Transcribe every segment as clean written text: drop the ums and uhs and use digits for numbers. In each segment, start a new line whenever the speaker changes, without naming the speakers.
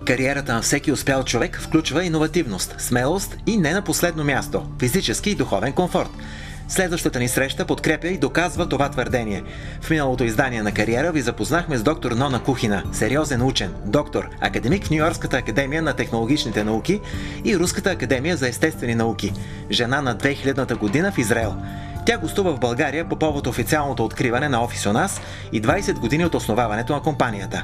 Кариерата на всеки успял човек включва иновативност, смелост и не на последно място – физически и духовен комфорт. Следващата ни среща подкрепя и доказва това твърдение. В миналото издание на Кариера ви запознахме с доктор Нона Кухина, сериозен учен, доктор, академик в Ню-Йоркската академия на технологичните науки и Руската академия за естествени науки, жена на 2000-та година в Израел. Тя гостува в България по повод официалното откриване на офис у нас и 20 години от основаването на компанията.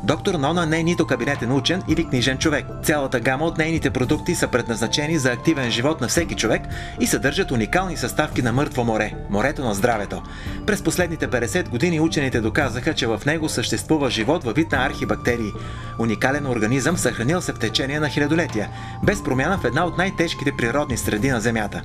Доктор Нона не е нито кабинетен учен или книжен човек. Цялата гама от нейните продукти са предназначени за активен живот на всеки човек и съдържат уникални съставки на мъртво море – морето на здравето. През последните 50 години учените доказаха, че в него съществува живот във вид на архибактерии. Уникален организъм, съхранил се в течение на хилядолетия, без промяна в една от най-тежките природни среди на Земята.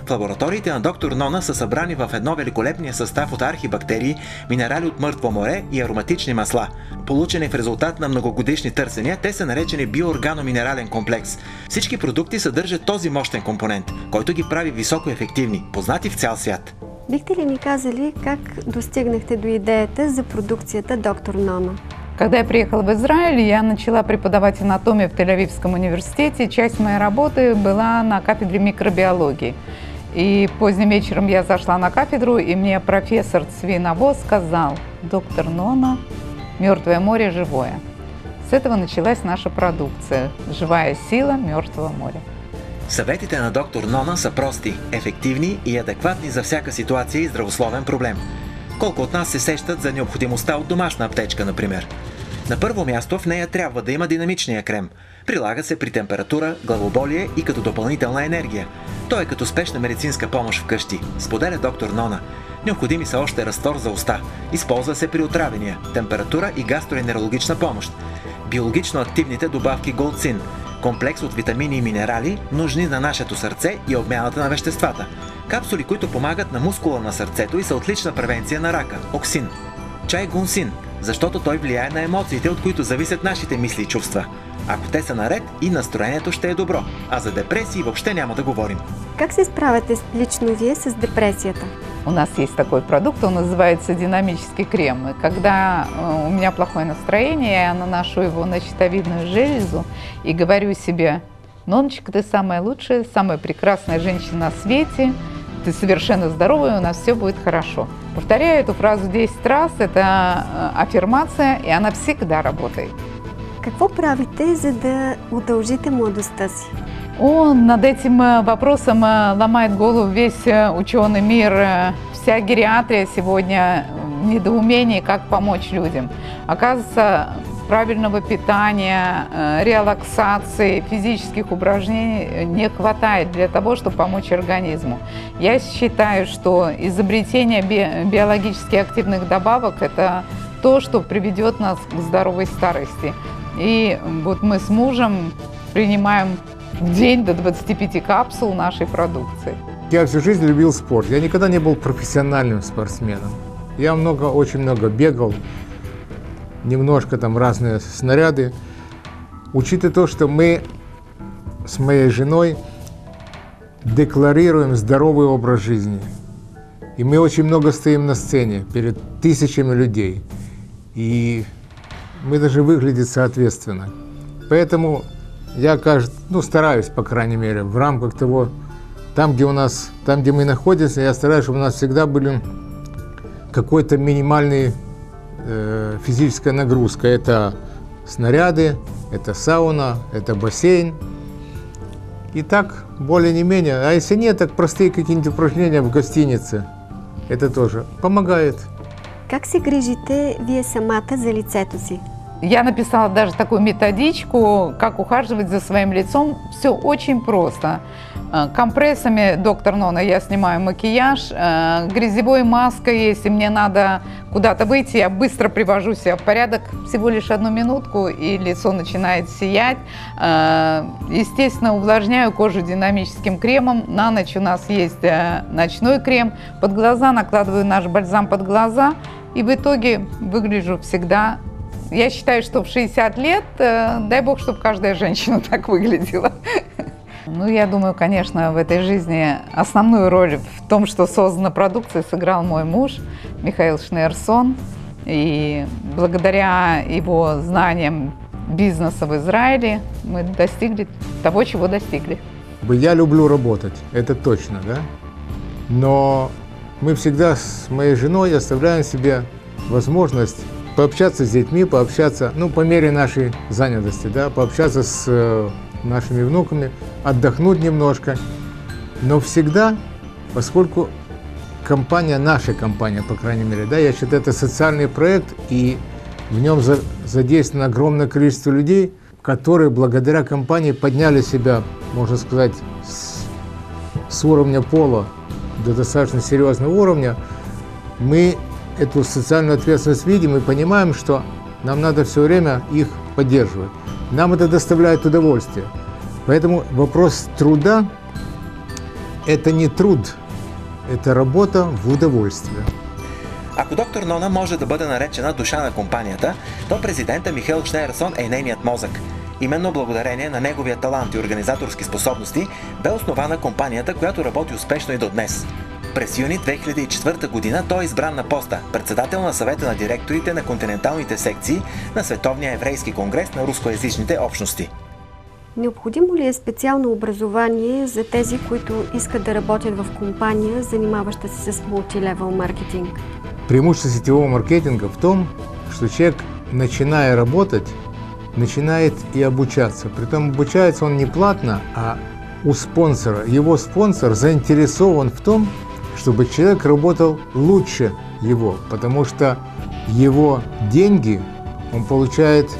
В лабораториите на доктор Нона са събрани в едно великолепния състав от архибактерии, минерали от мъртво море и ароматични масла. Получени в резултат на многогодишни търсения, те са наречени биоорганоминерален комплекс. Всички продукти съдържат този мощен компонент, който ги прави високо ефективни, познати в цял свят.
Бихте ли ни казали как достигнахте до идеята за продукцията доктор Нона?
Когда я приехала в Израиль, я начала преподавать анатомию в Тель-Авивском университете. Часть моей работы была на кафедре микробиологии. И поздним вечером я зашла на кафедру, и мне профессор Цвиновоз сказал: доктор Нона, мертвое море живое. С этого началась наша продукция «Живая сила мертвого моря».
Съветите на доктор Нона са прости, ефективни и адекватни за всяка ситуация и здравословен проблем. Колко от нас се сещат за необходимостта от домашна аптечка, например? На първо място в нея трябва да има динамичния крем. Прилага се при температура, главоболие и като допълнителна енергия. Той е като спешна медицинска помощ вкъщи, споделя доктор Нона. Необходими са още разтвор за уста. Използва се при отравяния, температура и гастроентерологична помощ. Биологично активните добавки голцин, комплекс от витамини и минерали, нужни на нашето сърце и обмяната на веществата. Капсули, които помагат на мускула на сърцето и са отлична превенция на рака – оксин. Чай гунсин, защото той влияе на емоциите, от които зависят нашите мисли и чувства. Ако те са наред, и настроението ще е добро, а за депресии въобще няма да говорим.
Как се справяте лично вие с депрессията?
У нас есть такой продукт, он называется динамический крем. И когда у меня плохое настроение, я наношу его на щитовидную железу и говорю себе: Ноночка, ты самая лучшая, самая прекрасная женщина на свете, ты совершенно здоровая, у нас все будет хорошо. Повторяю эту фразу 10 раз, это аффирмация, и она всегда работает.
Какво правите, за да удължите младостта си?
Над этим вопросом ломает голову весь ученый мир. Вся гериатрия сегодня в недоумении, как помочь людям. Оказывается, правильного питания, релаксации, физических упражнений не хватает для того, чтобы помочь организму. Я считаю, что изобретение биологически активных добавок – это то, что приведет нас к здоровой старости. И вот мы с мужем принимаем в день до 25 капсул нашей продукции.
Я всю жизнь любил спорт. Я никогда не был профессиональным спортсменом. Я очень много бегал, немножко там разные снаряды. Учитывая то, что мы с моей женой декларируем здоровый образ жизни. И мы очень много стоим на сцене перед тысячами людей. И мы должны выглядеть соответственно. Поэтому я, стараюсь, по крайней мере, в рамках того, там, где мы находимся, я стараюсь, чтобы у нас всегда были какой-то минимальный физическая нагрузка. Это снаряды, это сауна, это бассейн. И так, более не менее. А если нет, так простые какие-нибудь упражнения в гостинице. Это тоже помогает.
Как се грижите вие самата за лицето си?
Я написала даже такую методичку, как ухаживать за своим лицом. Все очень просто. Компрессами доктор Нона я снимаю макияж, грязевой маской, если мне надо куда-то выйти, я быстро привожу себя в порядок, всего лишь 1 минутку, и лицо начинает сиять. Естественно, увлажняю кожу динамическим кремом. На ночь у нас есть ночной крем. Под глаза накладываю наш бальзам под глаза, и в итоге выгляжу всегда. Я считаю, что в 60 лет, дай бог, чтобы каждая женщина так выглядела. Я думаю, конечно, в этой жизни основную роль в том, что создана продукция, сыграл мой муж Михаил Шнейрсон. И благодаря его знаниям бизнеса в Израиле мы достигли того, чего достигли.
Я люблю работать, это точно, да? Но мы всегда с моей женой оставляем себе возможность пообщаться с детьми, пообщаться, ну, по мере нашей занятости, да, пообщаться с нашими внуками, отдохнуть немножко. Но всегда, поскольку компания, наша компания, по крайней мере, да, я считаю, это социальный проект, и в нем задействовано огромное количество людей, которые благодаря компании подняли себя, можно сказать, с уровня пола до достаточно серьезного уровня. Мы эту социальную ответственность видим и понимаем, что нам надо все время их поддерживать. Нам это доставляет удовольствие. Поэтому вопрос труда – это не труд, это работа в удовольствие.
Ако доктор Нона може да бъде наречена душа на компанията, то президента Михаел Шнейерсон е нейният мозък. Именно благодарение на неговия талант и организаторски способности бе основана компанията, която работи успешно и до днес. През юни 2004 година той е избран на поста председател на съвета на директорите на континенталните секции на Световния еврейски конгрес на рускоязичните общности.
Необходимо ли е специално образование за тези, които искат да работят в компания, занимаваща се с мултилевел маркетинг?
Преимущество сетевого маркетинга в том, что человек, начиная работать, начинает и обучаться. Притом обучается он не платно, а у спонсора. Его спонсор заинтересован в том, чтобы человек работал лучше его, потому что его деньги он получает,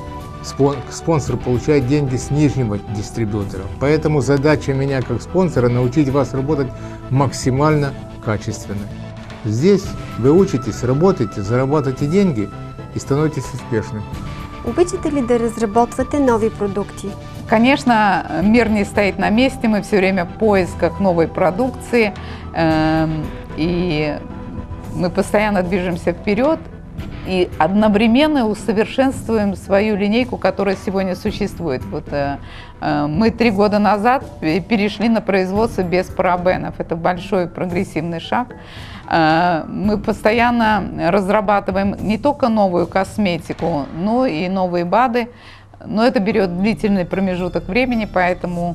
спонсор получает деньги с нижнего дистрибьютора. Поэтому задача меня как спонсора научить вас работать максимально качественно. Здесь вы учитесь, работаете, зарабатываете деньги и становитесь успешным.
Обичате ли да разработвате нови продукти?
Конечно, мир не стоит на месте, мы все время в поисках новой продукции, и мы постоянно движемся вперед и одновременно усовершенствуем свою линейку, которая сегодня существует. Вот, мы 3 года назад перешли на производство без парабенов. Это большой прогрессивный шаг. Мы постоянно разрабатываем не только новую косметику, но и новые БАДы. Но это берет длительный промежуток времени, поэтому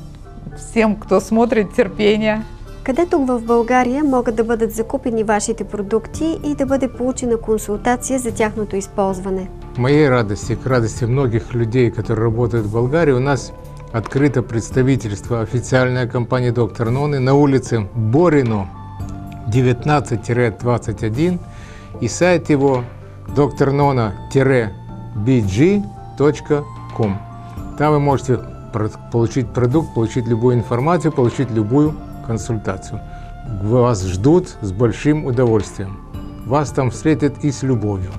всем, кто смотрит, терпение.
Къде тук в България могат да бъдат закупени вашите продукти и да бъде получена консултация за тяхното използване?
Моей радости, к радости многих людей, которые работают в Болгарии, у нас открыто представительство официальной компании «Доктор Ноны» на улице Борино, 19-21, и сайт его drnona-bg.com. Там вы можете получить продукт, получить любую информацию, получить любую консультацию. Вас ждут с большим удовольствием. Вас там встретят и с любовью.